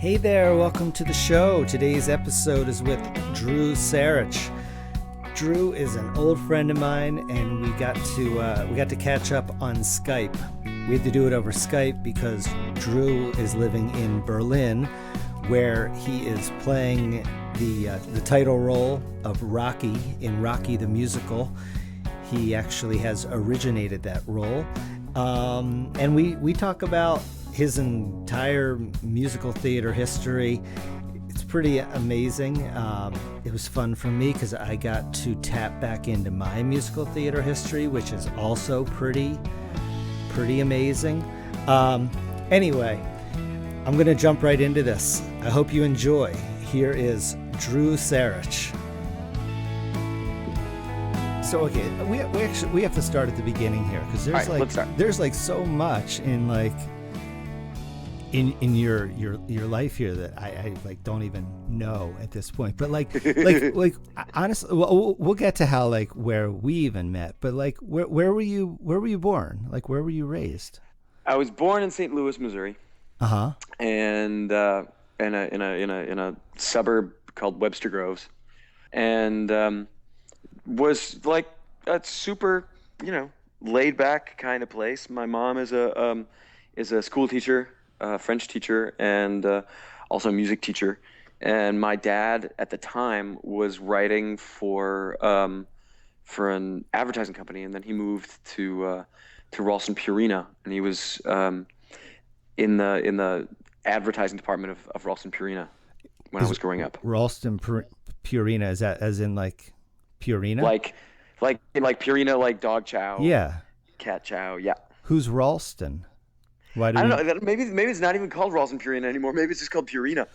Hey there, welcome to the show. Today's episode is with Drew Sarich. Drew is an old friend of mine, and we got to catch up on Skype. We had to do it over Skype because Drew is living in Berlin, where he is playing the title role of Rocky in Rocky the Musical. He actually has originated that role, and we talk about his entire musical theater history. It's pretty amazing. It was fun for me because I got to tap back into my musical theater history, which is also pretty amazing. Anyway, I'm going to jump right into this. I hope you enjoy. Here is Drew Sarich. So okay, we have to start at the beginning here because there's so much in your life here that I don't even know at this point. But like honestly, we'll get to how where we even met. But where were you born? Where were you raised? I was born in St. Louis, Missouri. And in a suburb called Webster Groves, and was a super laid back kind of place. My mom is a school teacher. French teacher and also a music teacher, and my dad at the time was writing for an advertising company, and then he moved to Ralston Purina, and he was in the advertising department of Ralston Purina when I was growing up. Ralston Purina, is that as in Purina? Like Purina, like dog chow. Yeah. Cat chow. Yeah. Who's Ralston? I don't know. Maybe it's not even called Ralston Purina anymore. Maybe it's just called Purina.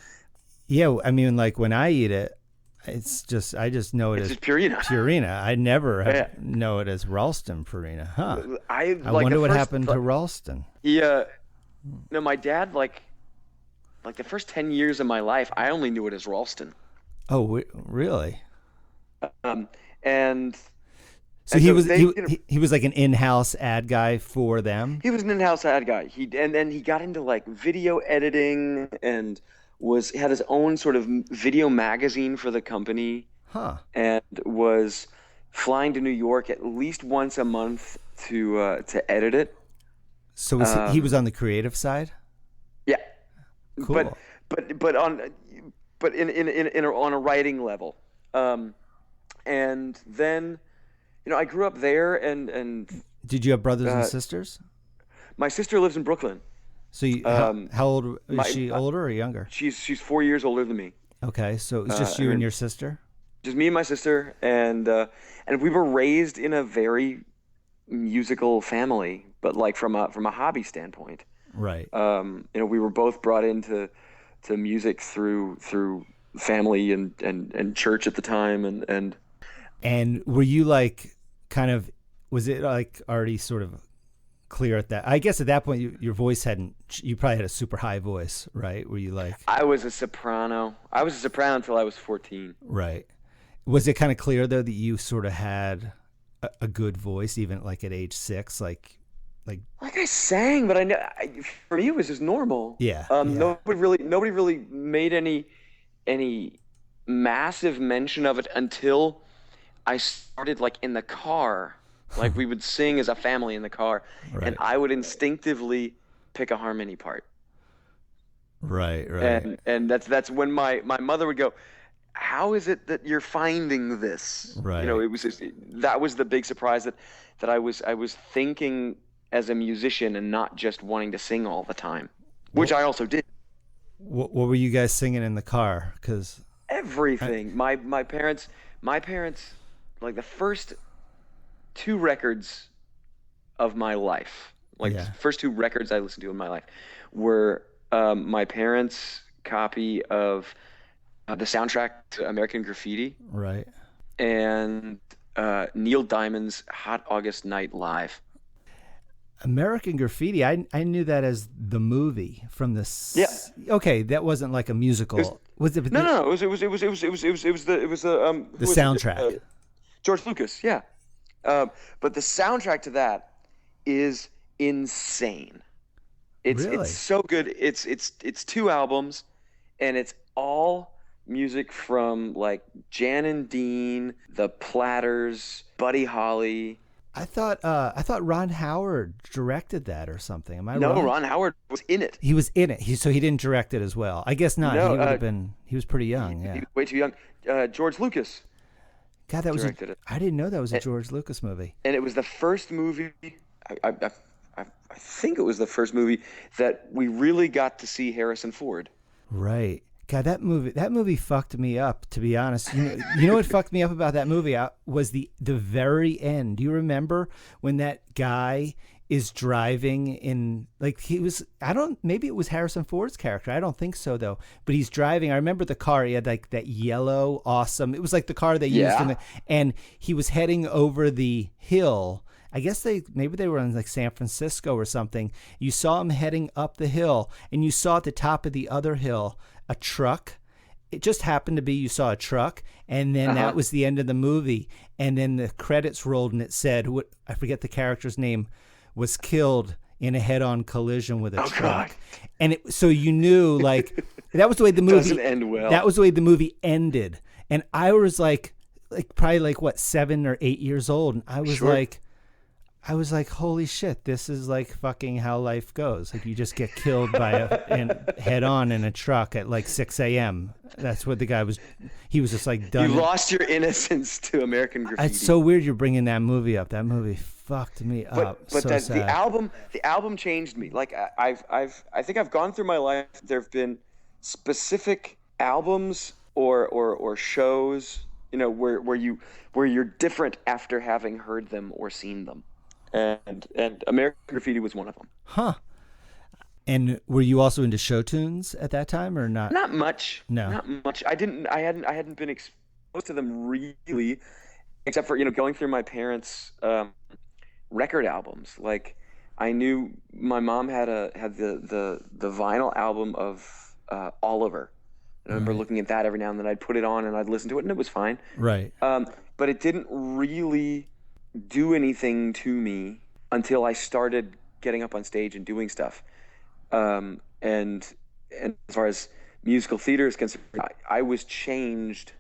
Yeah, I mean, when I eat it, I just know it as Purina. Purina. I never know it as Ralston Purina. Huh? I wonder what happened to Ralston. Yeah. No, my dad the first 10 years of my life, I only knew it as Ralston. Oh, really? And. So he was like an in-house ad guy for them. He was an in-house ad guy. And then he got into video editing and had his own sort of video magazine for the company. Huh. And was flying to New York at least once a month to edit it. So he was on the creative side? Yeah. Cool. But on a writing level. And then I grew up there, and did you have brothers and sisters? My sister lives in Brooklyn. So how old is she? Older or younger? She's 4 years older than me. Okay, so it's just you and your sister. Just me and my sister, and we were raised in a very musical family, but from a hobby standpoint. Right. We were both brought into music through family and church at the time, and were you was it already sort of clear at that? I guess at that point your voice you probably had a super high voice, right? Were you I was a soprano. I was a soprano until I was 14. Right. Was it kind of clear though that you sort of had a good voice even at age 6? Like I sang, but for me it was just normal. Yeah. Nobody really made any massive mention of it until I started in the car. We would sing as a family in the car, right. And I would instinctively pick a harmony part. Right. And that's when my mother would go, "How is it that you're finding this?" Right. It was that was the big surprise that I was thinking as a musician and not just wanting to sing all the time, which I also did. What were you guys singing in the car? 'Cause everything. My parents, the first 2 records of my life, the first 2 records I listened to in my life were my parents' copy of the soundtrack to American Graffiti. Right. And Neil Diamond's Hot August Night Live. American Graffiti, I knew that as the movie from the. Yeah. Okay, that wasn't like a musical. Was it? No. It was the soundtrack. George Lucas, yeah. But the soundtrack to that is insane. It's so good. It's 2 albums. and it's all music from like Jan and Dean, the Platters, Buddy Holly. I thought Ron Howard directed that or something. Am I No, wrong? Ron Howard was in it. He was in it. So he didn't direct it as well. I guess not. No, He would have been. He was pretty young. Yeah. way too young. George Lucas God, that was. directed it. I didn't know that was a George Lucas movie. And it was the first movie. I think it was the first movie that we really got to see Harrison Ford. Right. God, that movie fucked me up, to be honest. You know what fucked me up about that movie was the very end. Do you remember when that guy is driving in, like, maybe it was Harrison Ford's character. I don't think so though. But he's driving. I remember the car. He had like that yellow, awesome. It was like the car they used and he was heading over the hill. I guess maybe they were in like San Francisco or something. You saw him heading up the hill, and you saw at the top of the other hill a truck. It just happened to be you saw a truck, and then that was the end of the movie. And then the credits rolled, and it said, I forget the character's name, was killed in a head-on collision with a truck. God. And so you knew, like, that was the way the movie doesn't end well. That was the way the movie ended. And I was like probably like what, 7 or 8 years old, and I was like, holy shit, this is like fucking how life goes. Like, you just get killed by head on in a truck at like 6 a.m. That's what the guy was. He was just like done. You lost your innocence to American Graffiti. It's so weird you're bringing that movie up. That movie fucked me up. But so sad. the album changed me. Like I think I've gone through my life. There have been specific albums or shows, where you're different after having heard them or seen them. And American Graffiti was one of them. Huh. And were you also into show tunes at that time or not? Not much. No. Not much. I hadn't been exposed to them really, except for going through my parents' record albums. Like, I knew my mom had the vinyl album of Oliver. I remember looking at that every now and then. I'd put it on and I'd listen to it, and it was fine. Right. But it didn't really do anything to me until I started getting up on stage and doing stuff. And as far as musical theater is concerned, I was changed,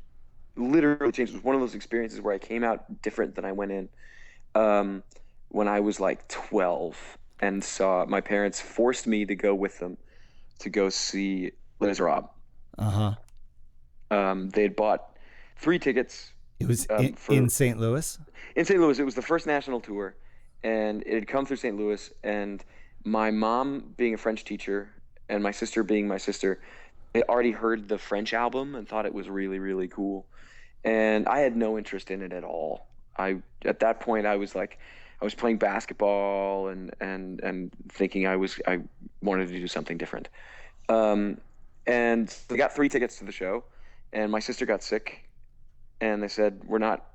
literally changed. It was one of those experiences where I came out different than I went in. When I was like 12 and saw my parents forced me to go with them to go see Les Miserables. They had bought 3 tickets. It was in St. Louis? In St. Louis. It was the first national tour, and it had come through St. Louis, and my mom, being a French teacher, and my sister being my sister, they already heard the French album and thought it was really, really cool. And I had no interest in it at all. At that point, I was playing basketball and thinking I wanted to do something different. And they got 3 tickets to the show, and my sister got sick. And they said, we're not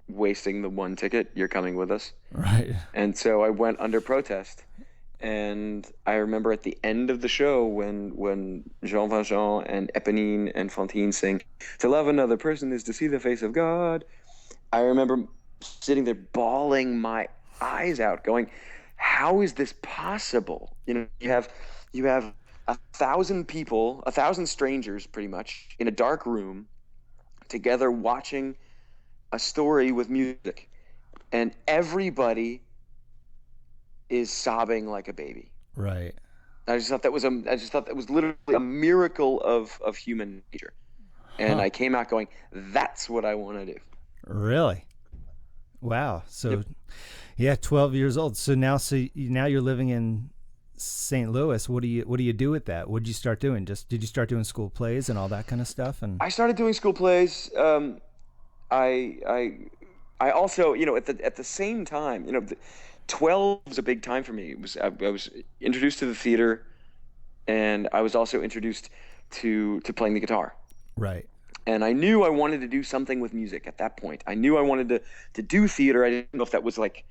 wasting the 1 ticket. You're coming with us. Right. And so I went under protest. And I remember at the end of the show when Jean Valjean and Eponine and Fantine sing, "To love another person is to see the face of God." I remember sitting there bawling my eyes out going, how is this possible? You have 1,000 people, 1,000 strangers pretty much in a dark room together watching a story with music, and everybody is sobbing like a baby. Right. I just thought that was literally a miracle of human nature. And I came out going, that's what I want to do. Really? Wow. So yeah, 12 years old. So now you're living in St. Louis. What do you do with that? What did you start doing? Did you start doing school plays and all that kind of stuff? And I started doing school plays. I also, at the same time, 12 was a big time for me. I was introduced to the theater, and I was also introduced to playing the guitar. Right. And I knew I wanted to do something with music at that point. I knew I wanted to do theater. I didn't know if that was like,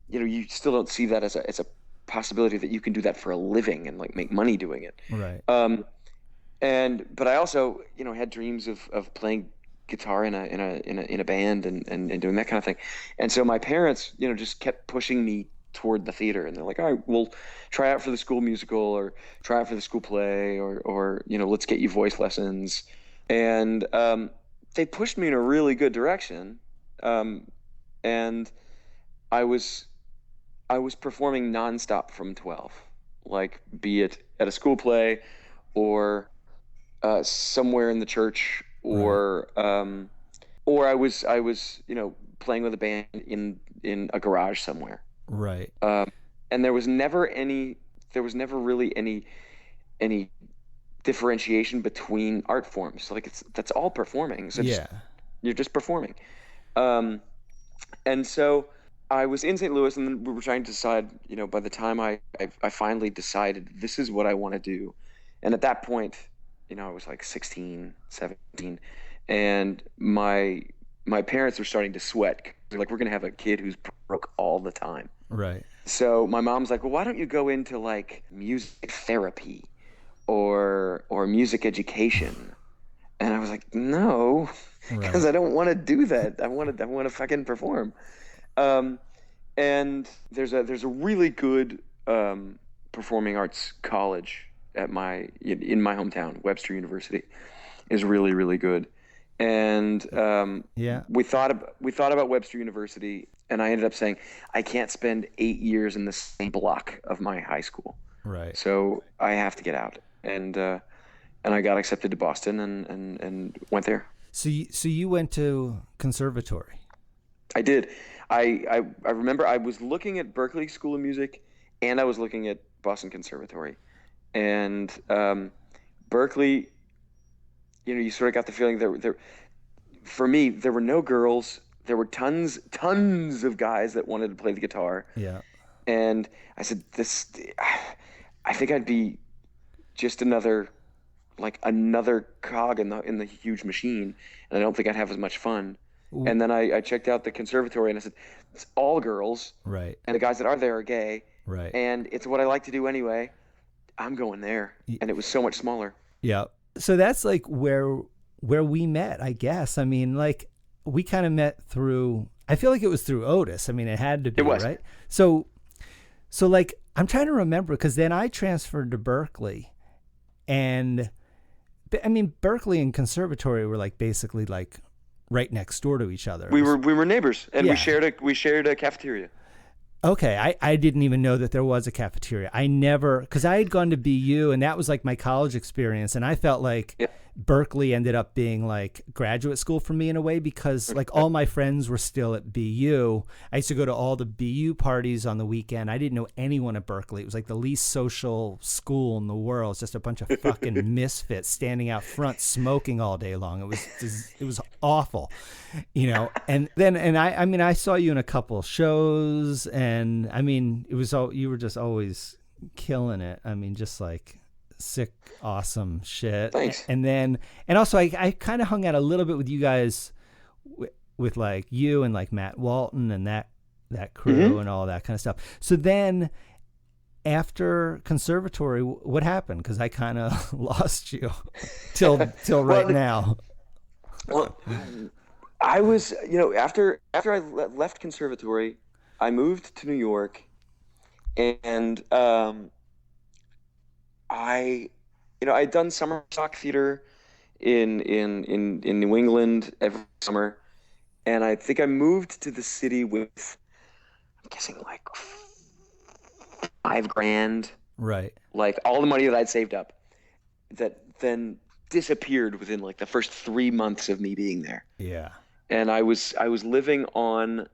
you still don't see that as a possibility that you can do that for a living and like make money doing it. Right. But I also, had dreams of playing guitar in a band and doing that kind of thing. And so my parents, just kept pushing me toward the theater, and they're like, all right, we'll try out for the school musical or try out for the school play, or let's get you voice lessons. And they pushed me in a really good direction. And I was performing nonstop from 12, like be it at a school play or somewhere in the church, or I was playing with a band in a garage somewhere. Right. And there was never really any differentiation between art forms. Like that's all performing. So you're just performing. And so I was in St. Louis, and then we were trying to decide, by the time I finally decided this is what I want to do. And at that point, I was like 16, 17, and my parents were starting to sweat. They're like, we're going to have a kid who's broke all the time. Right. So my mom's like, well, why don't you go into like music therapy or music education? And I was like, no, because I don't want to do that. I want to fucking perform. And there's a really good performing arts college in my hometown. Webster University is really, really good. And we thought about Webster University, and I ended up saying I can't spend 8 years in the same block of my high school. Right. So I have to get out, and I got accepted to Boston and went there. So you went to conservatory. I did. I remember I was looking at Berklee School of Music, and I was looking at Boston Conservatory, and Berklee. You sort of got the feeling there. For me, there were no girls. There were tons of guys that wanted to play the guitar. Yeah. And I said, I think I'd be just another cog in the huge machine, and I don't think I'd have as much fun. Ooh. And then I checked out the conservatory, and I said, it's all girls. Right. And the guys that are there are gay. Right. And it's what I like to do anyway. I'm going there. And it was so much smaller. Yeah. So that's like where we met, I guess. I mean, like we kind of met through, I feel like it was through Otis. I mean, it had to be, right? So like, I'm trying to remember, because then I transferred to Berklee, and I mean, Berklee and conservatory were like basically like right next door to each other. We were neighbors, and we shared a cafeteria. Okay, I didn't even know that there was a cafeteria. Because I had gone to BU, and that was like my college experience, and I felt like Berklee ended up being like graduate school for me in a way, because like all my friends were still at BU. I used to go to all the BU parties on the weekend. I didn't know anyone at Berklee. It was like the least social school in the world. It's just a bunch of fucking misfits standing out front smoking all day long. It was awful, And then I mean, I saw you in a couple shows, and I mean, you were just always killing it. I mean, just like sick, awesome shit. Thanks. And also I kind of hung out a little bit with you guys with like you and like Matt Walton and that crew and all that kind of stuff. So then after conservatory, what happened? Because I kind of lost you till right now. Well, I was, after I left conservatory, I moved to New York, and I'd done summer stock theater in New England every summer, and I think I moved to the city with, I'm guessing like $5,000, right? Like all the money that I'd saved up, that then disappeared within like the first 3 months of me being there. Yeah, and I was living on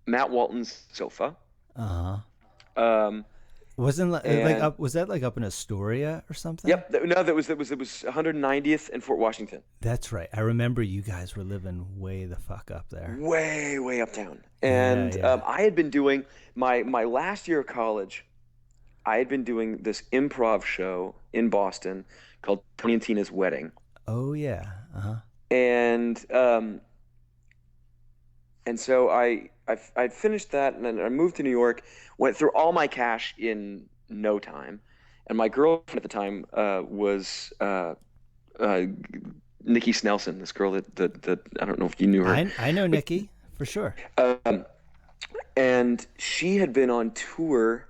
Matt Walton's sofa. Wasn't was that like up in Astoria or something? Yep. No, that was 190th and Fort Washington. That's right. I remember you guys were living way the fuck up there. Way uptown. And I had been doing my last year of college. I had been doing this improv show in Boston called Tony and Tina's Wedding. Oh yeah. And so I finished that, and then I moved to New York, went through all my cash in no time. And my girlfriend at the time was Nikki Snelson, this girl that I don't know if you knew her. I know Nikki, for sure. And she had been on tour.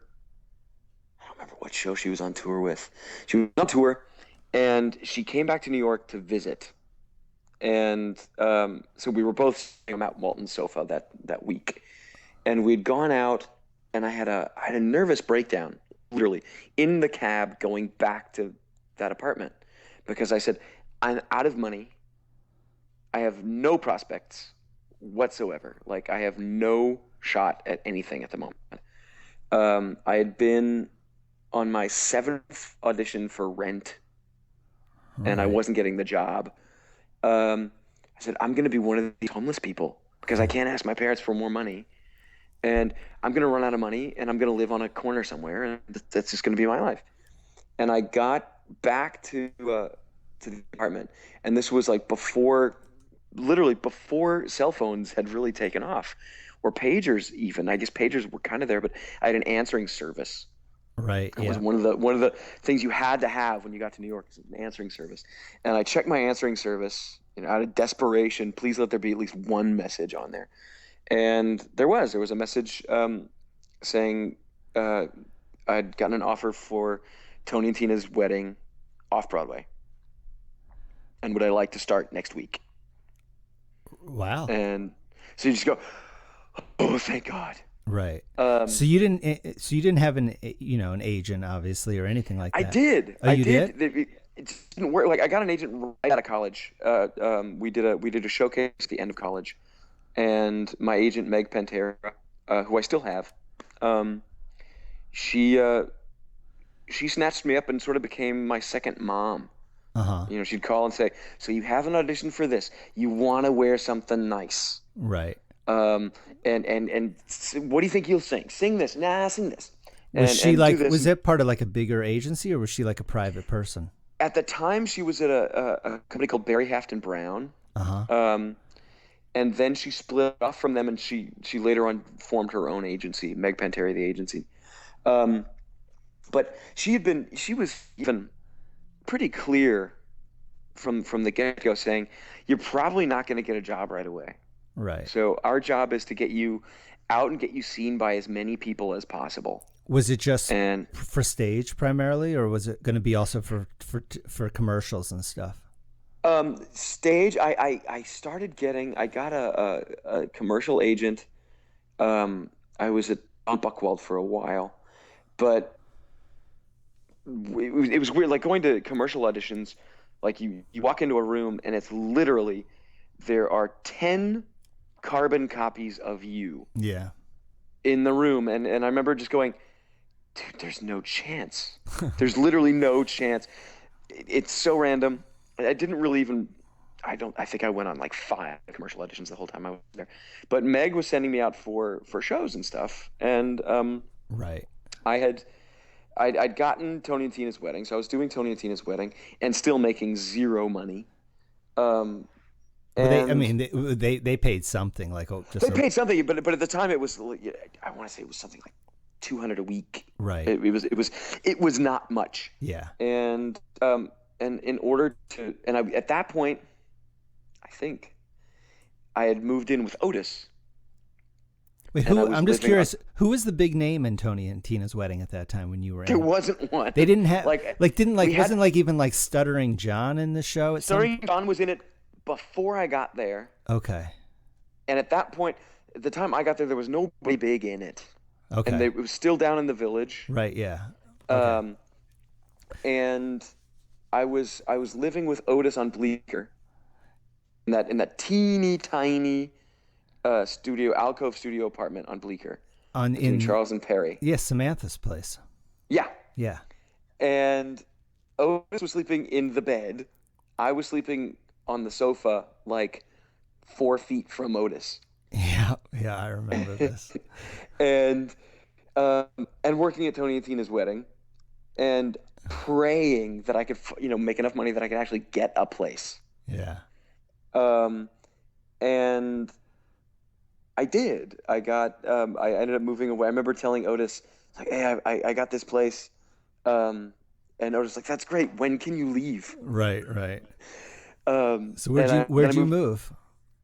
I don't remember what show she was on tour with. She was on tour, and she came back to New York to visit. And so we were both sitting on Mount Walton's sofa that week, and we'd gone out, and I had a nervous breakdown, literally, in the cab going back to that apartment, because I said, I'm out of money. I have no prospects whatsoever. Like, I have no shot at anything at the moment. I had been on my 7th audition for Rent, and I wasn't getting the job. I said, I'm going to be one of these homeless people because I can't ask my parents for more money. And I'm going to run out of money, and I'm going to live on a corner somewhere, and that's just going to be my life. And I got back to the apartment, and this was like literally before cell phones had really taken off, or pagers even. I guess pagers were kind of there, but I had an answering service. Right. It was one of the things you had to have when you got to New York, is an answering service. And I checked my answering service, out of desperation. Please let there be at least one message on there. And there was a message saying I'd gotten an offer for Tony and Tina's wedding off Broadway, and would I like to start next week? Wow. And so you just go, oh, thank God. Right. So you didn't have an agent, obviously, or anything like that. I did. Oh, you did? It just didn't work. Like, I got an agent right out of college. We did a showcase at the end of college, and my agent Meg Pantera, who I still have, she snatched me up and sort of became my second mom. Uh-huh. She'd call and say, "So you have an audition for this. You want to wear something nice, right? And what do you think you'll sing? Sing this. Nah, sing this." Was was it part of like a bigger agency, or was she like a private person? At the time, she was at a company called Barry Haft & Brown. Uh-huh. And then she split off from them, and she later on formed her own agency, Meg Pantera, the agency. But she was even pretty clear from the get-go, saying, you're probably not going to get a job right away. Right. So our job is to get you out and get you seen by as many people as possible. Was it just for stage primarily, or was it going to be also for commercials and stuff? Stage. I got a commercial agent. I was at Buckwald for a while, but it was weird. Like, going to commercial auditions, like you walk into a room and it's literally, there are 10 carbon copies of you. Yeah. In the room, and I remember just going, dude, there's no chance. There's literally no chance. It's so random. I didn't really even. I think I went on like 5 commercial auditions the whole time I was there. But Meg was sending me out for shows and stuff, and right. I'd gotten Tony and Tina's wedding, so I was doing Tony and Tina's wedding and still making zero money. They paid something, like paid something, but at the time it was, I want to say it was something like $200 a week. Right. It was not much. Yeah. And in order to, at that point, I think I had moved in with Otis. Wait, I'm just curious. Who was the big name in Tony and Tina's wedding at that time when you were in? There wasn't one. They didn't have wasn't Stuttering John in the show? Stuttering John was in it before I got there. Okay. And at that point, at the time I got there was nobody big in it. Okay. And it was still down in the Village. Right. Yeah. Okay. And I was living with Otis on Bleecker, in that teeny tiny alcove studio apartment on Bleecker, in Charles and Perry. Yes, Samantha's place. Yeah. Yeah. And Otis was sleeping in the bed. I was sleeping on the sofa, like 4 feet from Otis. Yeah, I remember this. and working at Tony and Tina's wedding, and praying that I could, make enough money that I could actually get a place. Yeah. And I did. I ended up moving away. I remember telling Otis, like, hey, I got this place. And Otis was like, that's great. When can you leave? Right. So where'd you move?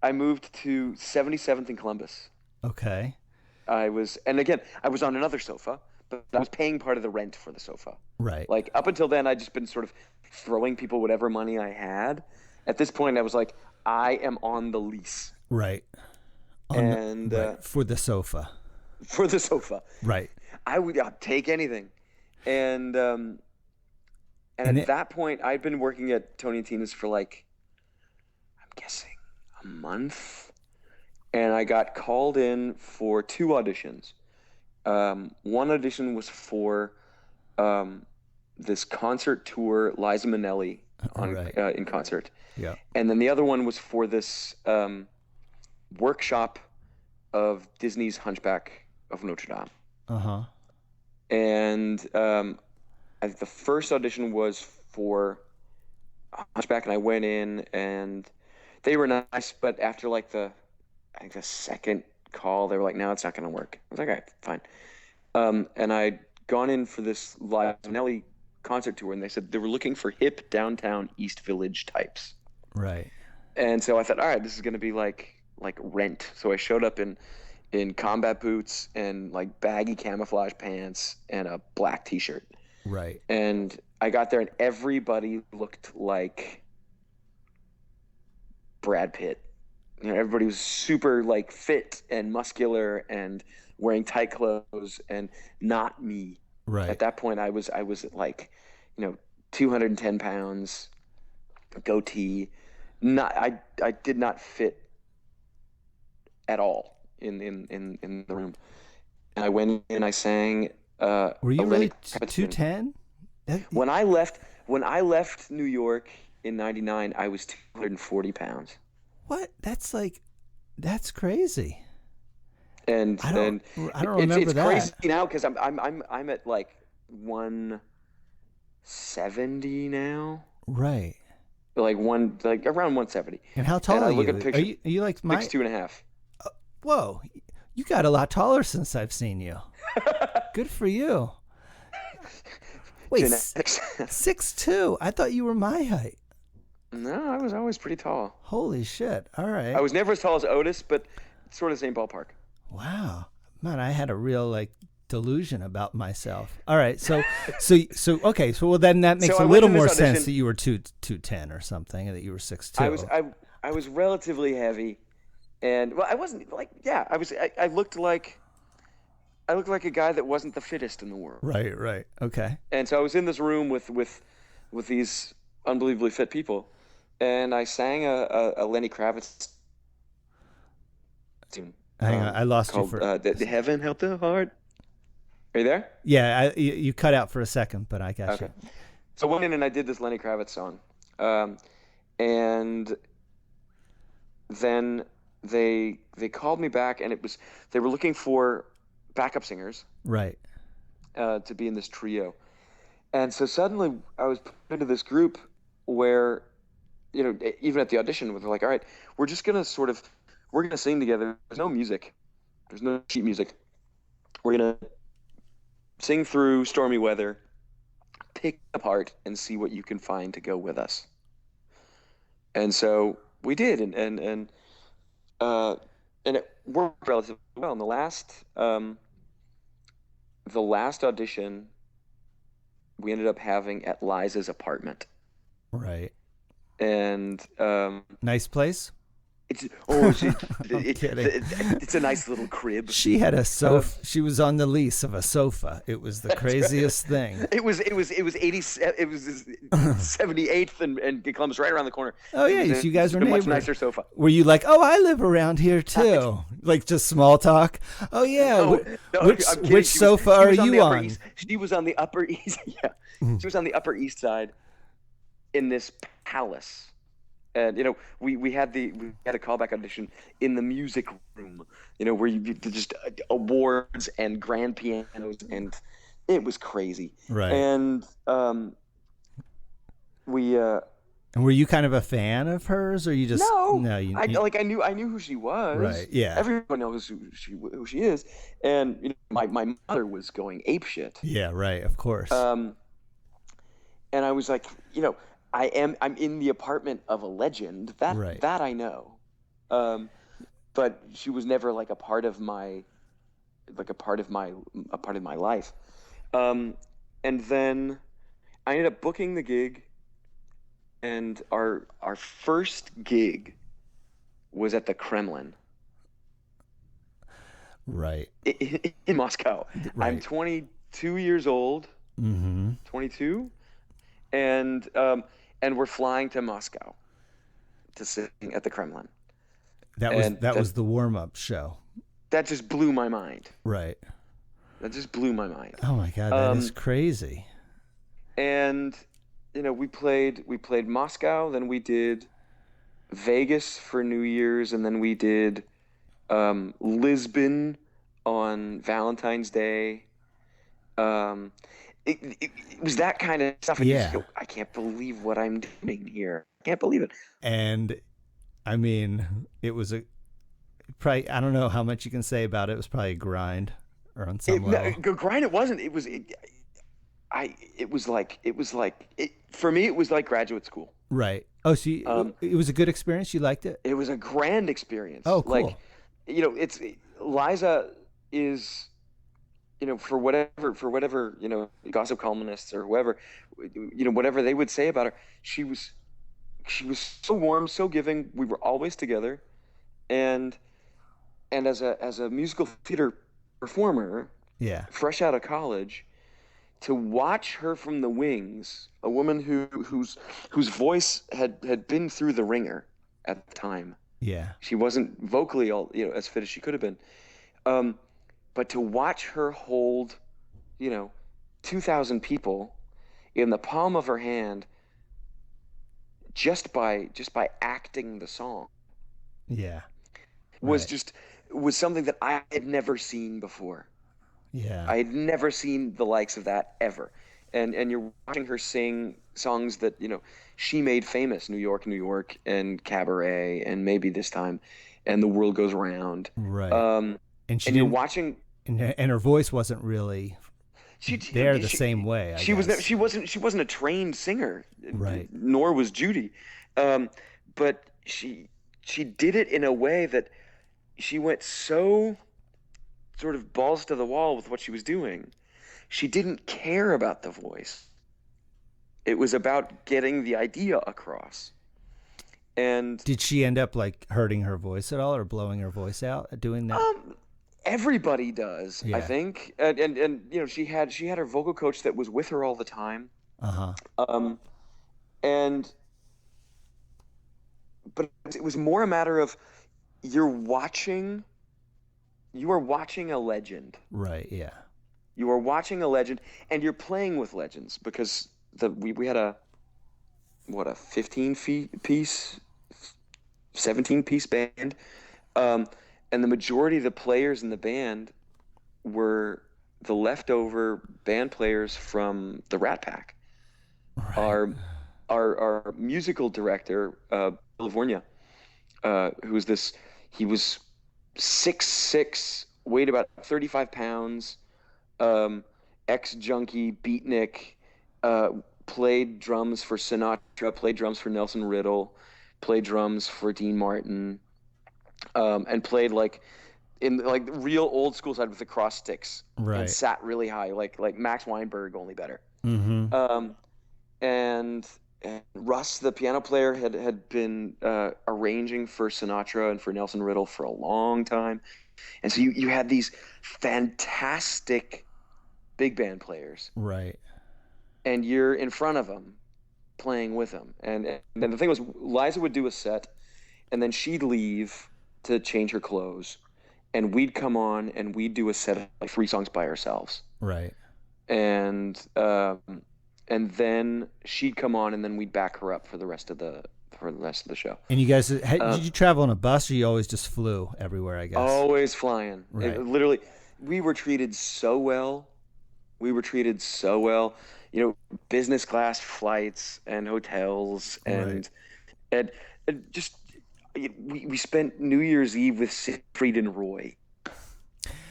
I moved to 77th in Columbus. Okay. and again, I was on another sofa, but I was paying part of the rent for the sofa. Right. Like up until then, I'd just been sort of throwing people whatever money I had. At this point, I was like, I am on the lease. Right. Right. For the sofa. For the sofa. Right. I would take anything. And at that point, I'd been working at Tony and Tina's for like, I'm guessing, a month. And I got called in for 2 auditions. One audition was for this concert tour, Liza Minnelli in concert. Yeah. And then the other one was for this workshop of Disney's Hunchback of Notre Dame. Uh-huh. And the first audition was for Hunchback, and I went in, and they were nice, but after like the second call, they were like, no, it's not going to work. I was like, all right, fine. And I'd gone in for this Liza Minnelli concert tour, and they said they were looking for hip downtown East Village types. Right. And so I thought, all right, this is going to be like Rent. So I showed up in combat boots and like baggy camouflage pants and a black t-shirt. Right. And I got there, and everybody looked like Brad Pitt. You know, everybody was super like fit and muscular and wearing tight clothes, and not me. Right. At that point, I was like, 210 pounds, goatee. I did not fit at all in the room. And I went in, I sang. Were you really 210? When I left New York in '99, I was 240 pounds. What? That's crazy. And I don't remember it's that. crazy now because I'm at like 170 now. Right. Like around 170. And how tall are you? Are you like my 6'2.5"? Whoa, you got a lot taller since I've seen you. Good for you. Wait, 6'2"? I thought you were my height. No, I was always pretty tall. Holy shit! All right. I was never as tall as Otis, but sort of the same ballpark. Wow, man, I had a real delusion about myself. All right, so okay, so well then that makes a little more sense that you were 210 or something, and that you were 6'2". I was relatively heavy, and well, I wasn't I looked like a guy that wasn't the fittest in the world. Right, okay. And so I was in this room with these unbelievably fit people, and I sang a Lenny Kravitz tune. Hang on, I lost called, you for the Heaven Help the Heart. Are you there? Yeah, you cut out for a second, but I got you. So I went in and I did this Lenny Kravitz song, and then they called me back, and they were looking for backup singers, right, to be in this trio. And so suddenly I was put into this group where, even at the audition, they're like, all right, we're going to sing together. There's no music. There's no sheet music. We're going to sing through stormy weather, pick apart, and see what you can find to go with us. And so we did, and it worked relatively well. In the last audition, we ended up having at Liza's apartment. Right. And nice place. It's a nice little crib. She had a sofa. She was on the lease of a sofa. It was the craziest thing. It was 78th and Columbus, right around the corner. Oh yeah, you guys were neighbors. Much nicer sofa. Were you like, oh, I live around here too? Like just small talk. Oh yeah. Which sofa are you on? She was on the Upper East. Yeah, she was on the Upper East Side, in this palace. And we had a callback audition in the music room, where you just awards and grand pianos, and it was crazy. Right. And we. And were you kind of a fan of hers, or you just no? I knew who she was. Right. Yeah. Everyone knows who she is, and my mother was going apeshit. Yeah. Right. Of course. And I was like, I'm in the apartment of a legend. That I know. But she was never like a part of my like a part of my life. And then I ended up booking the gig, and our first gig was at the Kremlin. Right. In Moscow. Right. I'm 22 years old. 22, and we're flying to Moscow to sing at the Kremlin. That was the warm-up show. That just blew my mind. Right. That just blew my mind. Oh my God, that is crazy. And we played Moscow, then we did Vegas for New Year's, and then we did Lisbon on Valentine's Day. It was that kind of stuff. And you just go, I can't believe what I'm doing here. I can't believe it. And I mean, it was probably, I don't know how much you can say about it. It was probably a grind, or on some level. Grind. It wasn't. It was. For me, it was like graduate school. Right. Oh, so it was a good experience. You liked it? It was a grand experience. Oh, cool. It's Liza is, for whatever, gossip columnists or whoever, whatever they would say about her, she was so warm, so giving. We were always together, and as a musical theater performer, fresh out of college, to watch her from the wings, a woman whose voice had been through the ringer at the time. Yeah. She wasn't vocally all as fit as she could have been. But to watch her hold, 2,000 people in the palm of her hand just by acting the song. Yeah. Was something that I had never seen before. Yeah. I had never seen the likes of that ever. And you're watching her sing songs that, she made famous, New York, New York, and Cabaret, and Maybe This Time, and The World Goes Round. Right. And you're watching, and her voice wasn't really the same way. I guess. She wasn't a trained singer. Right. Nor was Judy. But she did it in a way that she went so sort of balls to the wall with what she was doing. She didn't care about the voice. It was about getting the idea across. And did she end up like hurting her voice at all, or blowing her voice out doing that? Everybody does, I think. And she had her vocal coach that was with her all the time. But it was more a matter of you are watching a legend. Right, yeah. You are watching a legend, and you're playing with legends, because we had a 15-piece, 17-piece band, and the majority of the players in the band were the leftover band players from the Rat Pack. Right. Our musical director, California, he was 6'6", weighed about 35 pounds, ex-junkie, beatnik, played drums for Sinatra, played drums for Nelson Riddle, played drums for Dean Martin, and played in real old school side with the cross sticks, right. And sat really high, like Max Weinberg, only better. Mm-hmm. And Russ, the piano player, had been arranging for Sinatra and for Nelson Riddle for a long time. And so you had these fantastic big band players. Right. And you're in front of them, playing with them. And then the thing was, Liza would do a set, and then she'd leave to change her clothes. And we'd come on, and we'd do a set of 3 songs by ourselves. Right. And then she'd come on, and then we'd back her up for the rest of the show. And you guys, did you travel on a bus, or you always just flew everywhere, I guess? Always flying. Right. Literally, we were treated so well. Business class flights and hotels, and just we spent New Year's Eve with Siegfried and Roy,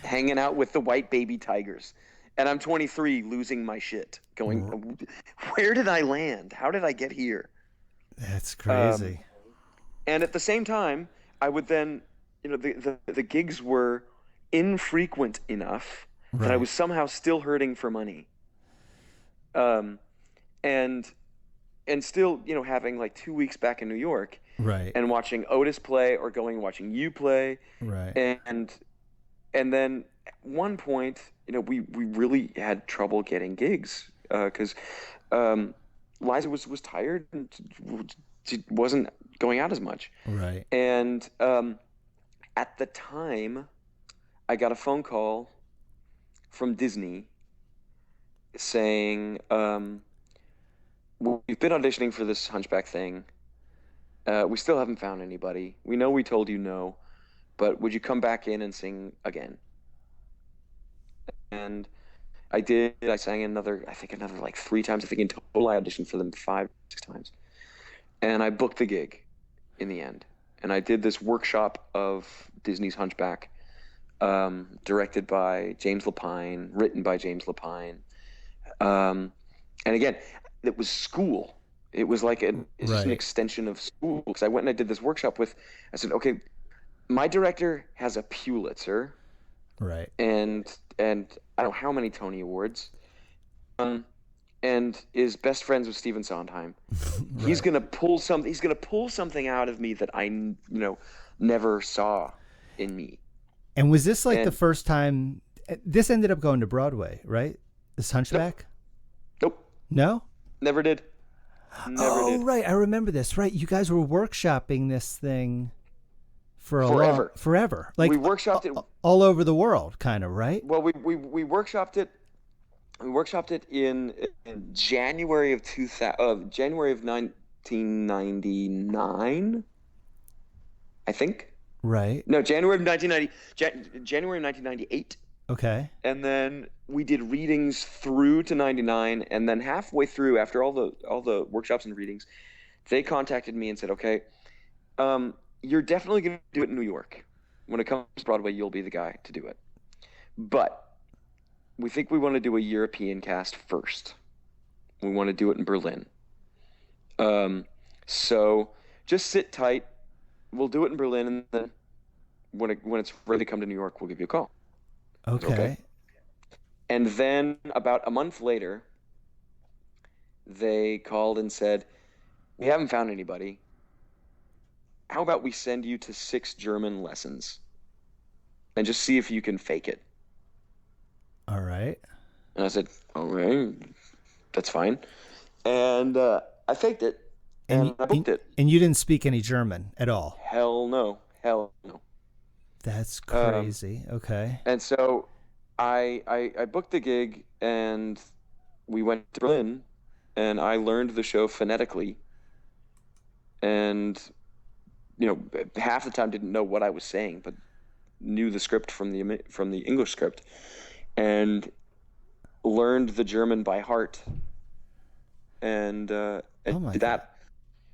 hanging out with the White Baby Tigers. And I'm 23, losing my shit, going, where did I land? How did I get here? That's crazy. And at the same time, I would then, the gigs were infrequent enough that I Right. was somehow still hurting for money. Um, and and still, having like 2 weeks back in New York Right. and watching Otis play or going and watching you play, Right. and then at one point, we really had trouble getting gigs because Liza was tired and she wasn't going out as much. Right. And at the time, I got a phone call from Disney saying, we've been auditioning for this Hunchback thing. We still haven't found anybody. We know we told you no, but would you come back in and sing again? And I did. I sang another like 3 times. I think in total I auditioned for them 5, 6 times. And I booked the gig in the end. And I did this workshop of Disney's Hunchback, directed by James Lapine, written by James Lapine. And again, it was school. It was like it's just an extension of school. Because I went and I did this workshop I said, okay, my director has a Pulitzer. Right. And I don't know how many Tony Awards. And is best friends with Stephen Sondheim. Right. He's gonna pull something out of me that I never saw in me. And was this like the first time? This ended up going to Broadway, right? This Hunchback? Nope. No? Never did. Never did. Right. I remember this. Right. You guys were workshopping this thing for forever. Like we workshopped it all over the world, kind of, right? Well, we workshopped it. We workshopped it in January of 1999, I think. Right. No, January of 1998. Okay. And then we did readings through to 99, and then halfway through, after all the workshops and readings, they contacted me and said, "Okay, you're definitely going to do it in New York. When it comes to Broadway, you'll be the guy to do it. But we think we want to do a European cast first. We want to do it in Berlin. So just sit tight. We'll do it in Berlin, and then when it's ready to come to New York, we'll give you a call." Okay. And then about a month later, they called and said, "We haven't found anybody. How about we send you to 6 German lessons and just see if you can fake it?" All right. And I said, "All right, that's fine." And I faked it, and I booked it. And you didn't speak any German at all? Hell no. That's crazy. Okay. And so I booked the gig, and we went to Berlin, and I learned the show phonetically, and half the time didn't know what I was saying, but knew the script from the English script, and learned the German by heart, and did that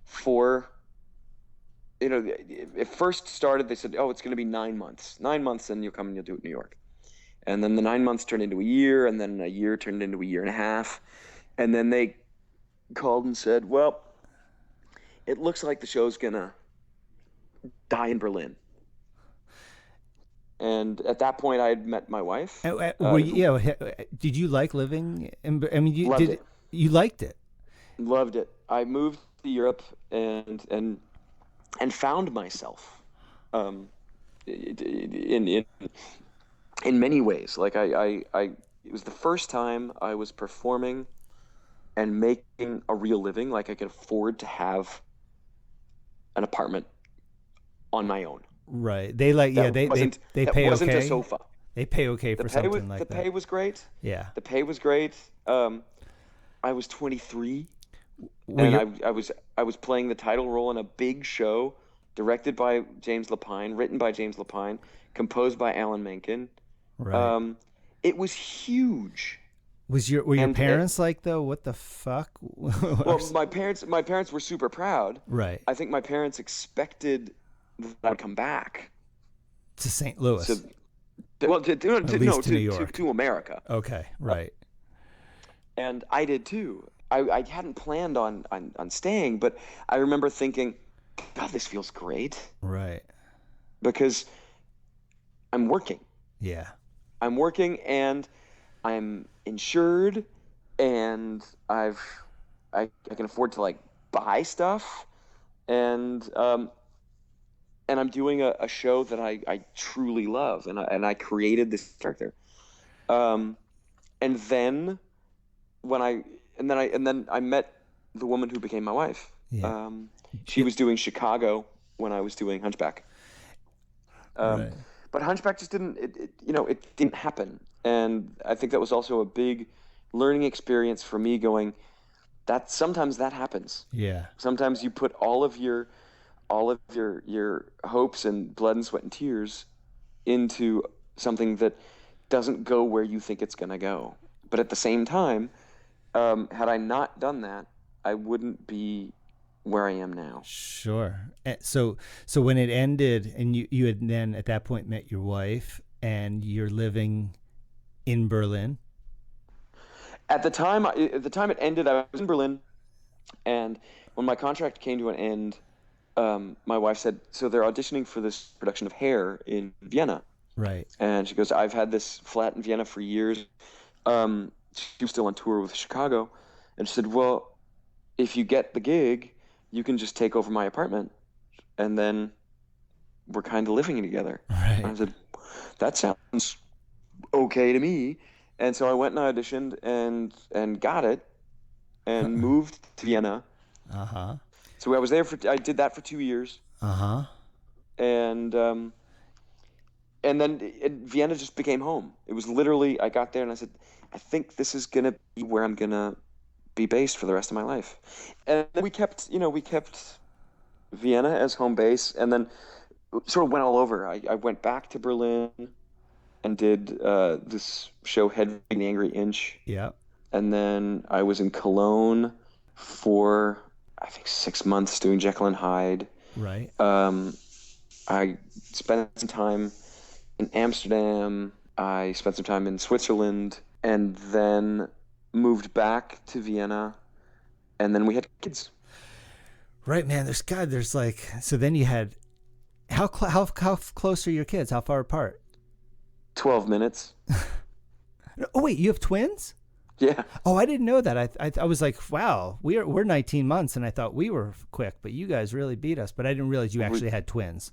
for, it first started, they said, "Oh, it's going to be 9 months. 9 months, and you'll come and you'll do it in New York." And then the 9 months turned into a year, and then a year turned into a year and a half. And then they called and said, "Well, it looks like the show's going to die in Berlin." And at that point, I had met my wife. Did you like living in? I mean, Loved it. You liked it? Loved it. I moved to Europe and found myself, in many ways. Like it was the first time I was performing and making a real living. Like I could afford to have an apartment on my own. Right. They pay okay. Wasn't a sofa. They pay okay for something like that. The pay was great. Yeah. The pay was great. I was 23, and I was playing the title role in a big show, directed by James Lapine, written by James Lapine, composed by Alan Menken. Right. It was huge. Were your parents like, though? What the fuck? Well, my parents were super proud. Right. I think my parents expected that I'd come back to St. Louis. To New York. To America. Okay. Right. And I did too. I hadn't planned on staying, but I remember thinking, God, this feels great. Right. Because I'm working. Yeah. I'm working and I'm insured, and I can afford to like buy stuff, and I'm doing a show that I truly love, and I created this character. Um, and then when I and then I met the woman who became my wife. Yeah. She was doing Chicago when I was doing Hunchback. Right. But Hunchback just didn't, it didn't happen. And I think that was also a big learning experience for me, going, that sometimes that happens. Yeah. Sometimes you put all of your hopes and blood and sweat and tears into something that doesn't go where you think it's going to go. But at the same time, had I not done that, I wouldn't be where I am now. Sure. So when it ended, and you had then at that point met your wife, and you're living in Berlin. At the time it ended, I was in Berlin, and when my contract came to an end, my wife said, "So they're auditioning for this production of Hair in Vienna." Right. And she goes, "I've had this flat in Vienna for years." She was still on tour with Chicago, and she said, "Well, if you get the gig, you can just take over my apartment, and then we're kind of living together." Right. And I said, "That sounds okay to me." And so I went and auditioned and got it, and moved to Vienna. Uh-huh. So I did that for 2 years. Uh-huh. And then Vienna just became home. It was literally, I got there and I said, I think this is going to be where I'm going to be based for the rest of my life. And then we kept Vienna as home base, and then sort of went all over. I went back to Berlin and did this show, Hedwig and the Angry Inch. Yeah. And then I was in Cologne for, I think, 6 months doing Jekyll and Hyde. Right. I spent some time in Amsterdam. I spent some time in Switzerland, and then moved back to Vienna, and then we had kids. Right, man. There's like, so then you had, how close are your kids? How far apart? 12 minutes. Oh wait, you have twins? Yeah. Oh, I didn't know that. I was like, wow, we're 19 months, and I thought we were quick, but you guys really beat us. But I didn't realize you actually had twins.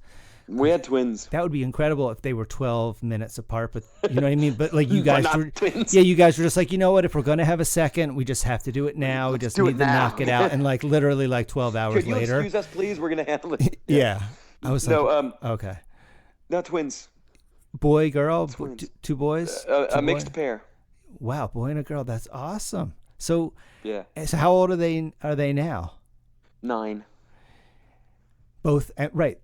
We had twins. That would be incredible if they were 12 minutes apart, but you know what I mean? But like you guys were, twins. Yeah, you guys were just like, you know what? If we're going to have a second, we just have to do it now. We just need to knock it out. And like literally like 12 hours Could you later. excuse us, please? We're going to handle it. Yeah. I was like, okay. No, twins. Boy, girl, Twins. two boys? A mixed pair. Wow, boy and a girl. That's awesome. So, yeah. So how old are they now? 9. Both, right.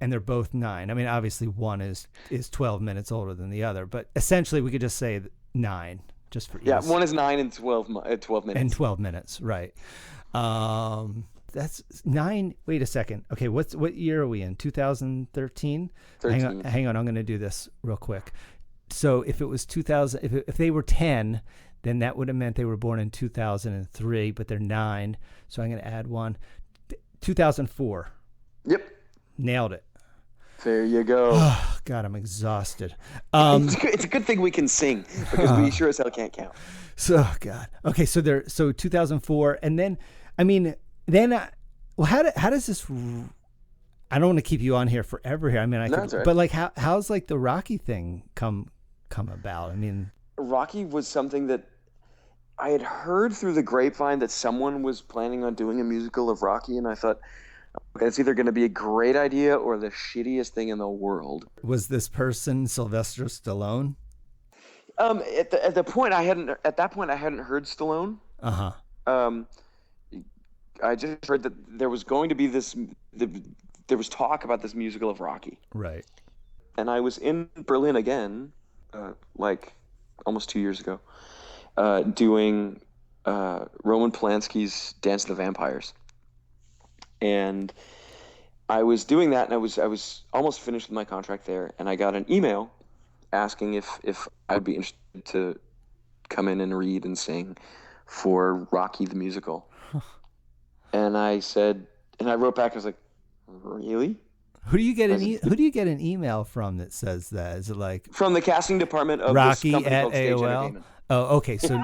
And they're both 9. I mean, obviously one is 12 minutes older than the other, but essentially we could just say 9, just for ease. Yeah, one is 9 and 12 minutes. And 12 minutes, right. That's 9. Wait a second. Okay, what year are we in? 2013? 13. Hang on, I'm going to do this real quick. So if it was 2000, if they were 10, then that would have meant they were born in 2003, but they're 9. So I'm going to add 1. 2004. Yep. Nailed it. There you go. Oh, God, I'm exhausted. It's a good thing we can sing, because we sure as hell can't count. So, God. Okay, so 2004, and then, I mean, how does this? I don't want to keep you on here forever here. I mean, That's right. But like, how's like the Rocky thing come about? I mean, Rocky was something that I had heard through the grapevine that someone was planning on doing a musical of Rocky, and I thought, okay, it's either going to be a great idea or the shittiest thing in the world. Was this person Sylvester Stallone? At that point I hadn't heard Stallone. Uh-huh. I just heard that there was going to be there was talk about this musical of Rocky. Right. And I was in Berlin again, like almost 2 years ago, doing Roman Polanski's Dance of the Vampires. And I was doing that, and I was almost finished with my contract there, and I got an email asking if I'd be interested to come in and read and sing for Rocky the musical. And I said, and I wrote back, I was like, really? Who do you get an email from that says that? Is it like from the casting department of Rocky this company at called Stage AOL? Entertainment? Oh, okay. So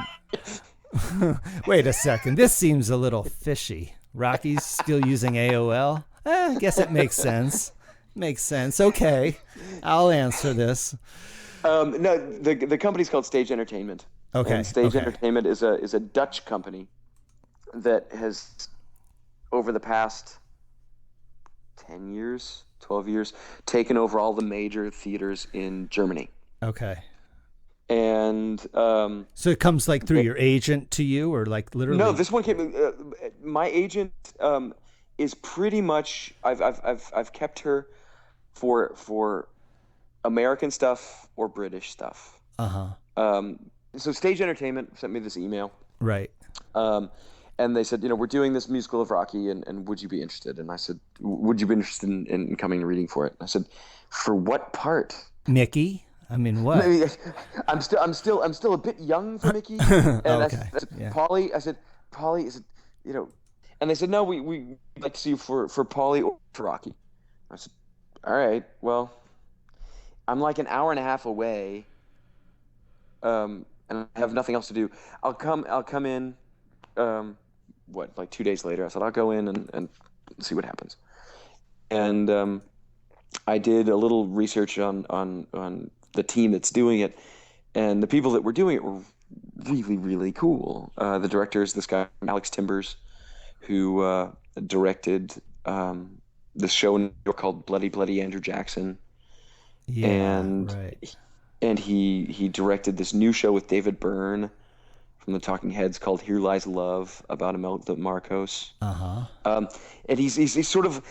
wait a second. This seems a little fishy. Rocky's still using AOL? I guess it makes sense. Makes sense. Okay. I'll answer this. No, the company's called Stage Entertainment. Okay. And Stage Entertainment is a Dutch company that has, over the past 10 years, 12 years, taken over all the major theaters in Germany. Okay. And so it comes like through your agent to you, or like literally? No, this one came. My agent is pretty much. I've kept her for American stuff or British stuff. So Stage Entertainment sent me this email. Right. And they said, we're doing this musical of Rocky, and would you be interested? And I said, would you be interested in coming and reading for it? And I said, for what part? Mickey? I mean, what? I'm still a bit young for Mickey. And okay. I said, Polly, is it, and they said, no, we'd like to see you for Polly or for Rocky. I said, all right, well, I'm like an hour and a half away, and I have nothing else to do. I'll come in, like 2 days later. I said, I'll go in and see what happens. And I did a little research on the team that's doing it, and the people that were doing it were really, really cool. The director is this guy, Alex Timbers, who directed this show in New York called Bloody Bloody Andrew Jackson. Yeah, and right. And he directed this new show with David Byrne from the Talking Heads called Here Lies Love, about Imelda Marcos. And he's sort of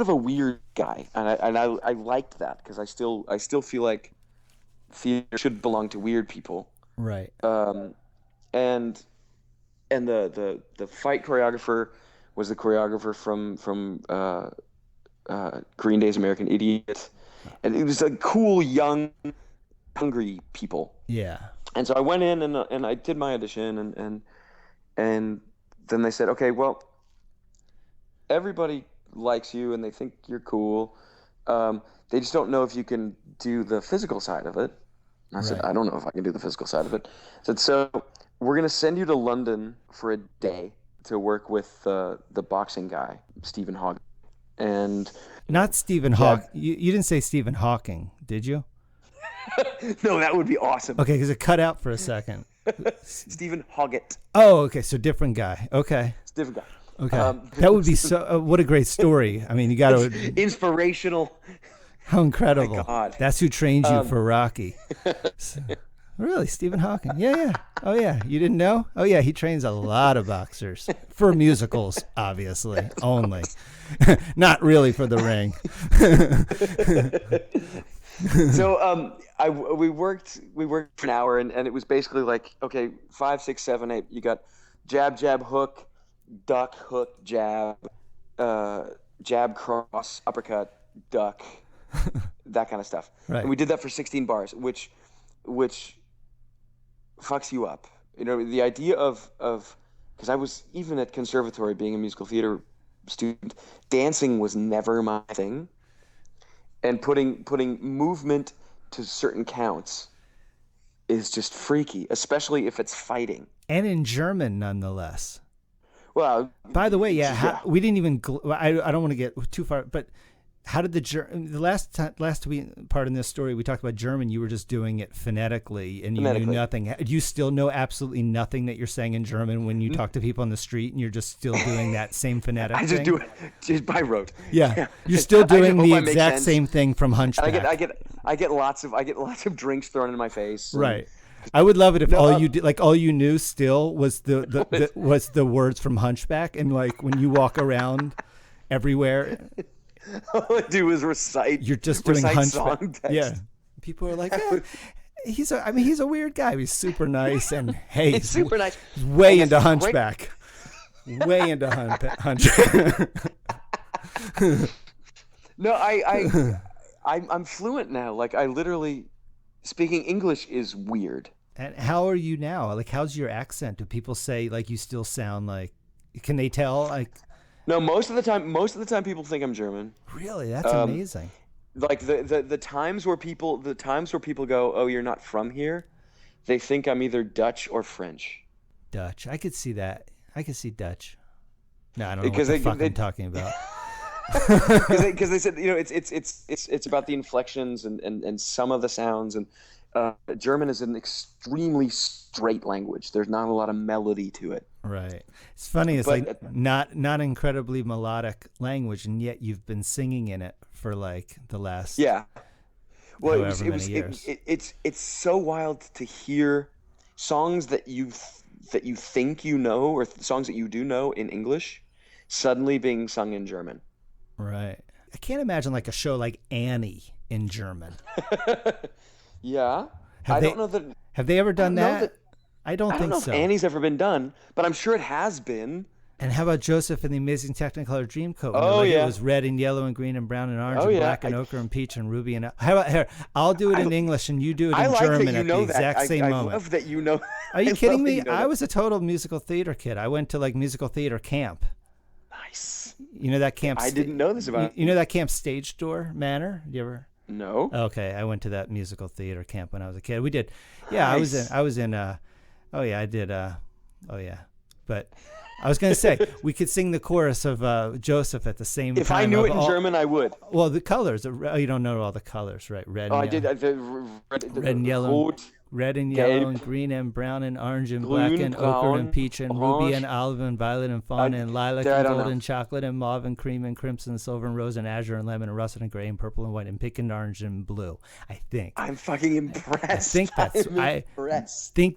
a weird guy, and I liked that because I still feel like theater should belong to weird people. Right. And the fight choreographer was the choreographer from Green Day's American Idiot, and it was like cool, young, hungry people. Yeah. And so I went in and I did my audition, and then they said, okay, well, everybody likes you and they think you're cool. They just don't know if you can do the physical side of it. And I said, I don't know if I can do the physical side of it. I said, so we're going to send you to London for a day to work with the boxing guy, Stephen Hawking. And not Stephen Hawking. You didn't say Stephen Hawking, did you? No, that would be awesome. Okay, because it cut out for a second. Stephen Hoggett. Oh, okay, so different guy. Okay. It's a different guy. Okay. That would be so. What a great story. I mean, you got to inspirational. How incredible! My God. That's who trained you for Rocky. So, really, Stephen Hawking? Yeah. Oh yeah, you didn't know? Oh yeah, he trains a lot of boxers for musicals, obviously only, not really for the ring. So we worked for an hour, and it was basically like, okay, 5, 6, 7, 8. You got jab, hook, duck, hook, jab, jab, cross, uppercut, duck, that kind of stuff. Right. And we did that for 16 bars, which fucks you up. The idea of because I was, even at conservatory, being a musical theater student, dancing was never my thing. And putting movement to certain counts is just freaky, especially if it's fighting. And in German, nonetheless. Well, by the way, we didn't even. I don't want to get too far, but how did the last part in this story we talked about German? You were just doing it phonetically, and you knew nothing. Do you still know absolutely nothing that you're saying in German when you talk to people on the street, and you're just still doing that same phonetic thing? I just do it just by rote. Yeah. You're still doing the exact same thing from Hunchback. I get lots of drinks thrown in my face. Right. I would love it if all you knew still was was the words from Hunchback, and like when you walk around everywhere. All I do is recite. You're just doing Hunchback. Song text. Yeah. People are like, he's a weird guy. He's super nice, and hey, he's super nice. He's way into Hunchback. Way into Hunchback. No, I'm fluent now. Like, I literally, speaking English is weird. And how are you now? Like, how's your accent? Do people say like you still sound like? Can they tell? Like, No, most of the time people think I'm German. Really? That's amazing. Like the times where people go, "Oh, you're not from here," they think I'm either Dutch or French. Dutch. I could see that. I could see Dutch. No, I don't know what the fuck I'm talking about. Because they said, it's about the inflections and some of the sounds, and German is an extremely straight language. There's not a lot of melody to it. Right. It's funny. It's like not incredibly melodic language, and yet you've been singing in it for like the last Well, years. It's so wild to hear songs that you think you know, or songs that you do know in English, suddenly being sung in German. Right. I can't imagine like a show like Annie in German. Yeah. Don't know that. Have they ever done that? I don't think so. If Annie's ever been done, but I'm sure it has been. And how about Joseph and the Amazing Technicolor Dreamcoat? It was red and yellow and green and brown and orange and black and ochre and peach and ruby and how about here? I'll do it in English and you do it in German at the exact same moment. I love that you know. Are you kidding me? I was a total musical theater kid. I went to like musical theater camp. Nice. You know that camp? I didn't know this about. You know that camp Stage Door Manor? Did you ever? No. Okay, I went to that musical theater camp when I was a kid. We did. Yeah, nice. I was in. Oh yeah, I did. Oh yeah, but. I was going to say, we could sing the chorus of Joseph at the same time. If I knew it in German, I would. Well, the colors. You don't know all the colors, right? Red. I did. Red and yellow. Red and yellow and green and brown and orange and black and ochre and peach and ruby and olive and violet and fawn and lilac and gold and chocolate and mauve and cream and crimson and silver and rose and azure and lemon and russet and gray and purple and white and pink and orange and blue. I think. I'm fucking impressed. I think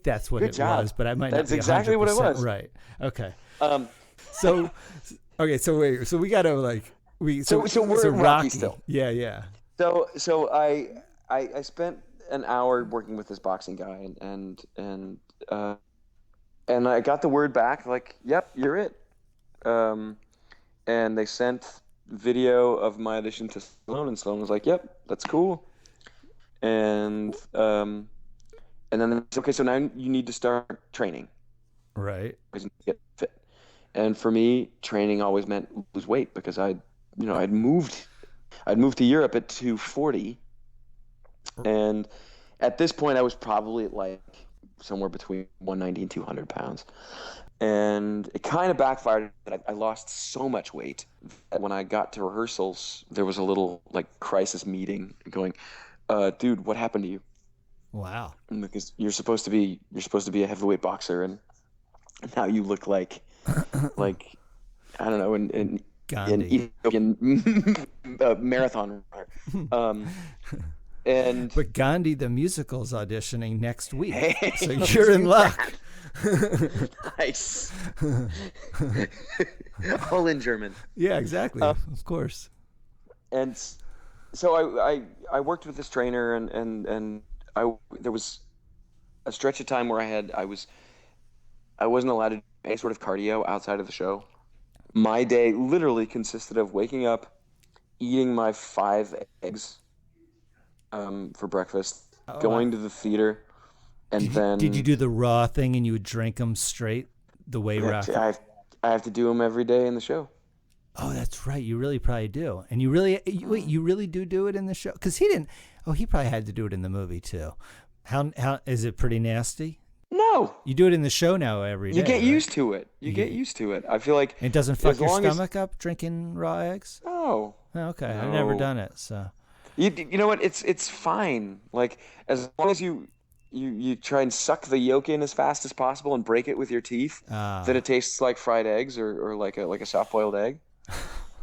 that's what it was, but I might not be 100% exactly what it was. Right. Okay. So wait. So we got to like So we're in Rocky still. Yeah. So I spent an hour working with this boxing guy, and I got the word back like, yep, you're it. And they sent video of my audition to Stallone, and Stallone was like, yep, that's cool. And then okay, so now you need to start training. Right. Because you need to get fit. And for me, training always meant lose weight because I'd moved to Europe at 240. And at this point, I was probably at like somewhere between 190 and 200 pounds. And it kind of backfired. I lost so much weight that when I got to rehearsals, there was a little like crisis meeting going, dude, what happened to you? Wow. Because you're supposed to be a heavyweight boxer, and now you look like I don't know, an Ethiopian marathon runner. But Gandhi the musical's auditioning next week, so you're in luck. Nice. All in German. Yeah, exactly. Of course. And so I worked with this trainer, and there was a stretch of time where I wasn't allowed to do any sort of cardio outside of the show. My day literally consisted of waking up, eating my 5 eggs for breakfast, going to the theater, and then... Did you do the raw thing and you would drink them straight the way Rocky? I have to do them every day in the show. Oh, that's right. You really probably do. And you really do it in the show? Because he didn't... Oh, he probably had to do it in the movie too. How is it pretty nasty? No. You do it in the show now every day. You get used to it. You get used to it. I feel like... It doesn't fuck your stomach up drinking raw eggs? No. Oh, okay. I've never done it, so... You know what? It's fine. Like, as long as you try and suck the yolk in as fast as possible and break it with your teeth, that it tastes like fried eggs or like a soft-boiled egg.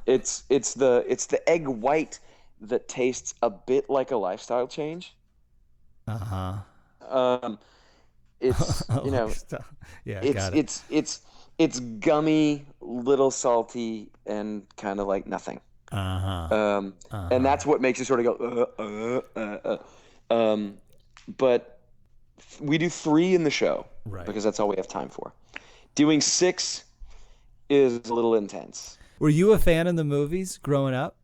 It's the egg white that tastes a bit like a lifestyle change. It's it's gummy, little salty, and kind of like nothing. And that's what makes you sort of go. But we do 3 in the show, right? Because that's all we have time for. Doing 6 is a little intense. Were you a fan of the movies growing up?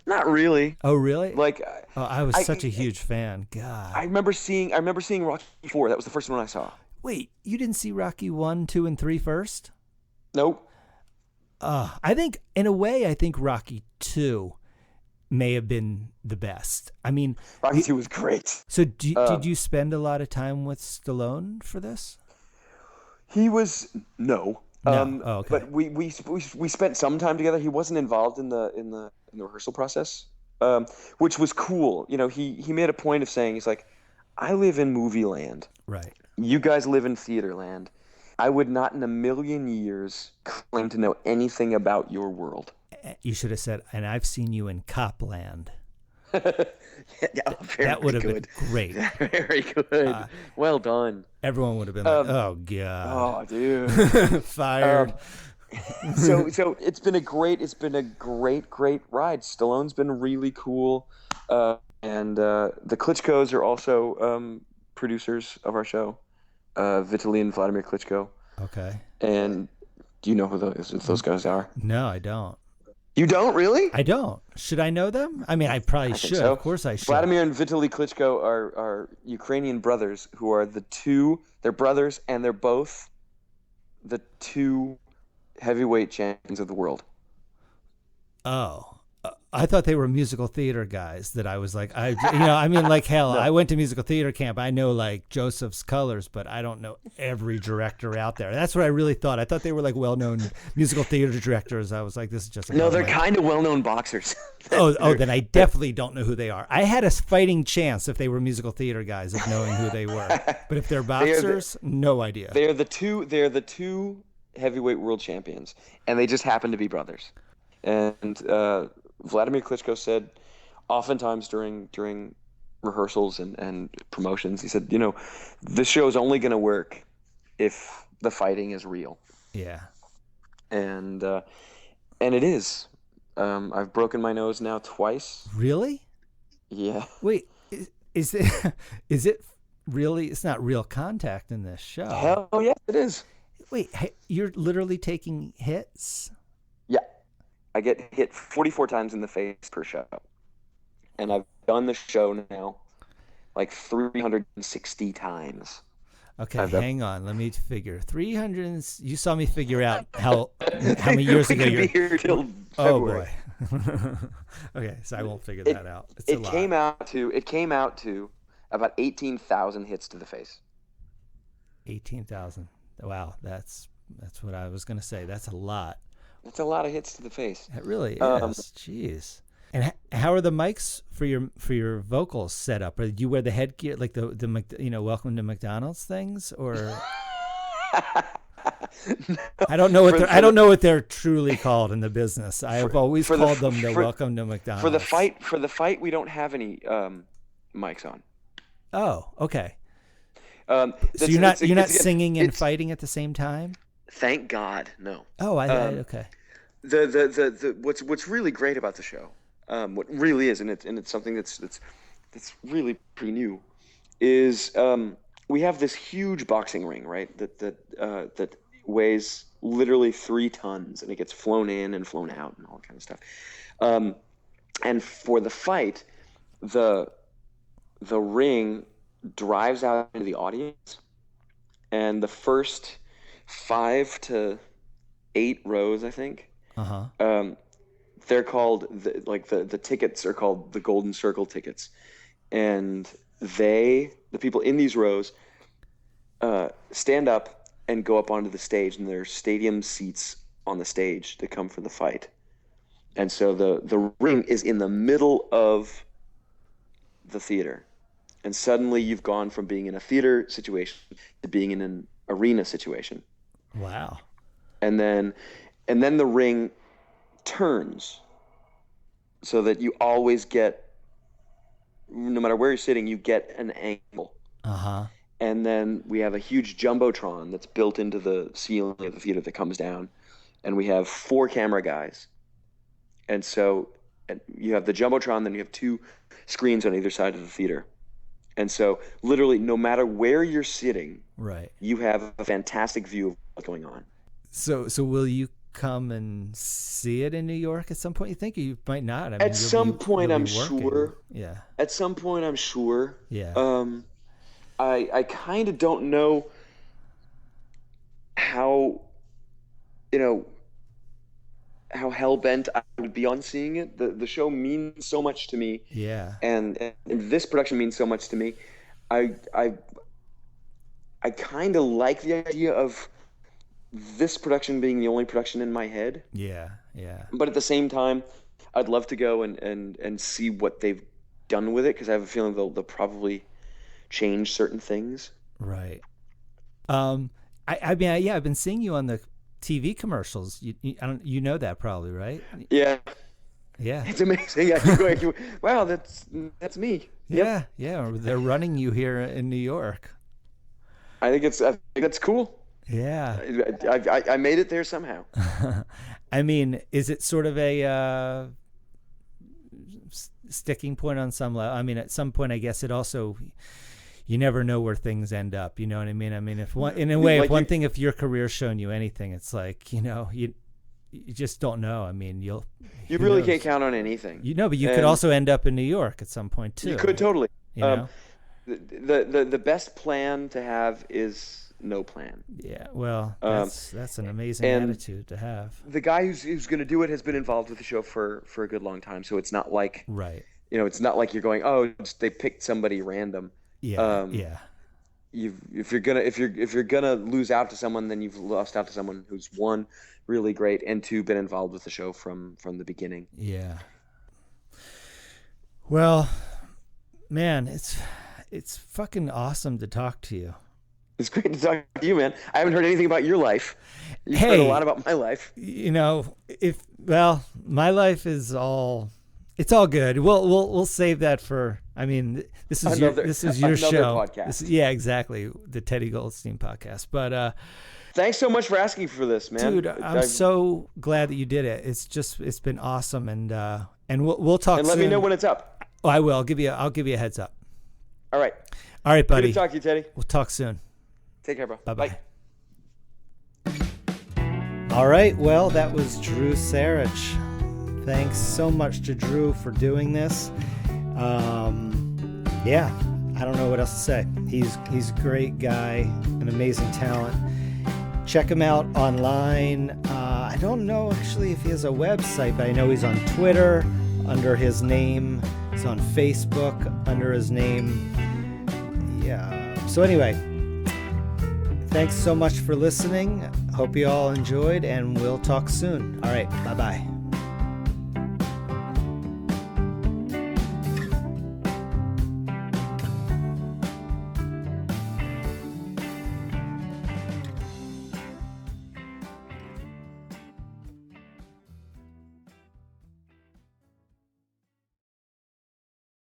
Not really. Oh, really? Like, I was such a huge fan. God. I remember seeing Rocky 4. That was the first one I saw. Wait, you didn't see Rocky 1, 2, and 3 first? Nope. I think, in a way, I think Rocky 2 may have been the best. I mean, Rocky 2 was great. So did you spend a lot of time with Stallone for this? He was no. No. Oh, okay. But we spent some time together. He wasn't involved in the rehearsal process, which was cool. You know, he made a point of saying, he's like, I live in movie land. Right. You guys live in theater land. I would not in a million years claim to know anything about your world. You should have said, and I've seen you in Copland. That would have been great. Very good. Well done. Everyone would have been like, "Oh God, oh dude, fired." So it's been a great ride. Stallone's been really cool, and the Klitschkos are also producers of our show, Vitaly and Vladimir Klitschko. Okay. And do you know who those guys are? No, I don't. You don't really? I don't. Should I know them? I mean, I probably should. So. Of course I should. Vladimir and Vitaly Klitschko are Ukrainian brothers who are they're brothers, and they're both the 2 heavyweight champions of the world. Oh. I thought they were musical theater guys that I was like, hell, no. I went to musical theater camp. I know like Joseph's Colors, but I don't know every director out there. That's what I really thought. I thought they were like well-known musical theater directors. I was like, this is just... No, they're kind of well-known boxers. Then I definitely don't know who they are. I had a fighting chance if they were musical theater guys of knowing who they were. But if they're boxers, no idea. They're the two heavyweight world champions, and they just happen to be brothers. And Vladimir Klitschko said, oftentimes during rehearsals and promotions, he said, you know, this show is only going to work if the fighting is real. Yeah. And it is. I've broken my nose now twice. Really? Yeah. Wait, is it really? It's not real contact in this show. Hell yes, it is. Wait, you're literally taking hits? Yeah. I get hit 44 times in the face per show. And I've done the show now like 360 times. Okay, hang on. Let me figure. 300. You saw me figure out how many years ago you're here till February. Oh boy. Okay, so I won't figure that out. It came out to about 18,000 hits to the face. 18,000. Wow, that's what I was going to say. That's a lot. That's a lot of hits to the face. It really is. Jeez. And how are the mics for your vocals set up? Or do you wear the headgear like the Welcome to McDonald's things, or I don't know what they're truly called in the business. I have always called them the Welcome to McDonald's. For the fight, we don't have any mics on. Oh, okay. So you're not singing and fighting at the same time? Thank God, no. Oh, okay. The what's really great about the show, what really is, and it's something that's really pretty new, is we have this huge boxing ring, right? That weighs literally 3 tons, and it gets flown in and flown out and all that kind of stuff. And for the fight, the ring drives out into the audience, and the first 5 to 8 rows, I think. They're called the tickets are called the Golden Circle tickets, and the people in these rows stand up and go up onto the stage, and there are stadium seats on the stage that come for the fight, and so the ring is in the middle of the theater, and suddenly you've gone from being in a theater situation to being in an arena situation. Wow. And then the ring turns so that you always get, no matter where you're sitting, you get an angle. And then we have a huge jumbotron that's built into the ceiling of the theater that comes down, and we have 4 camera guys. And so you have the jumbotron, then you have 2 screens on either side of the theater. And so literally no matter where you're sitting, right, you have a fantastic view of what's going on. So will you come and see it in New York at some point, you think? Or you might not. At some point, I'm sure. Yeah. At some point, I'm sure. Yeah. I kind of don't know how, hell bent I would be on seeing it. The show means so much to me. Yeah. And this production means so much to me. I kind of like the idea of this production being the only production in my head. Yeah, yeah. But at the same time, I'd love to go and see what they've done with it, because I have a feeling they'll probably change certain things. Right. I mean, yeah, I've been seeing you on the TV commercials. You know that probably, right? Yeah. Yeah. It's amazing. I keep going, wow, that's me. Yeah, yeah. They're running you here in New York. I think that's cool. Yeah. I made it there somehow. I mean, is it sort of a sticking point on some level? I mean, at some point, I guess it also, you never know where things end up. You know what I mean? I mean, if your career's shown you anything, it's like, you just don't know. I mean, you really can't count on anything. But you could also end up in New York at some point too. You could totally. You know? The best plan to have is no plan. Yeah, well, that's an amazing attitude to have. The guy who's going to do it has been involved with the show for a good long time, so it's not like, right. It's not like you're going, oh, they picked somebody random. Yeah, yeah. If you're gonna lose out to someone, then you've lost out to someone who's, one, really great, and two, been involved with the show from the beginning. Yeah. Well, man, it's fucking awesome to talk to you. It's great to talk to you, man. I haven't heard anything about your life. You've heard a lot about my life. My life is all good. We'll save that for. I mean, this is your show. Podcast. Yeah, exactly. The Teddy Goldstein podcast. But thanks so much for asking for this, man. Dude, I'm so glad that you did it. It's been awesome, and we'll talk. And let soon. me know when it's up. Oh, I will. I'll give you a heads up. All right, buddy. Good to talk to you, Teddy. We'll talk soon. Take care, bro. Bye. All right. Well, that was Drew Sarich. Thanks so much to Drew for doing this. Yeah, I don't know what else to say. He's a great guy, an amazing talent. Check him out online. I don't know actually if he has a website, but I know he's on Twitter under his name. He's on Facebook under his name. Yeah. So anyway, thanks so much for listening. Hope you all enjoyed, and we'll talk soon. All right. Bye-bye.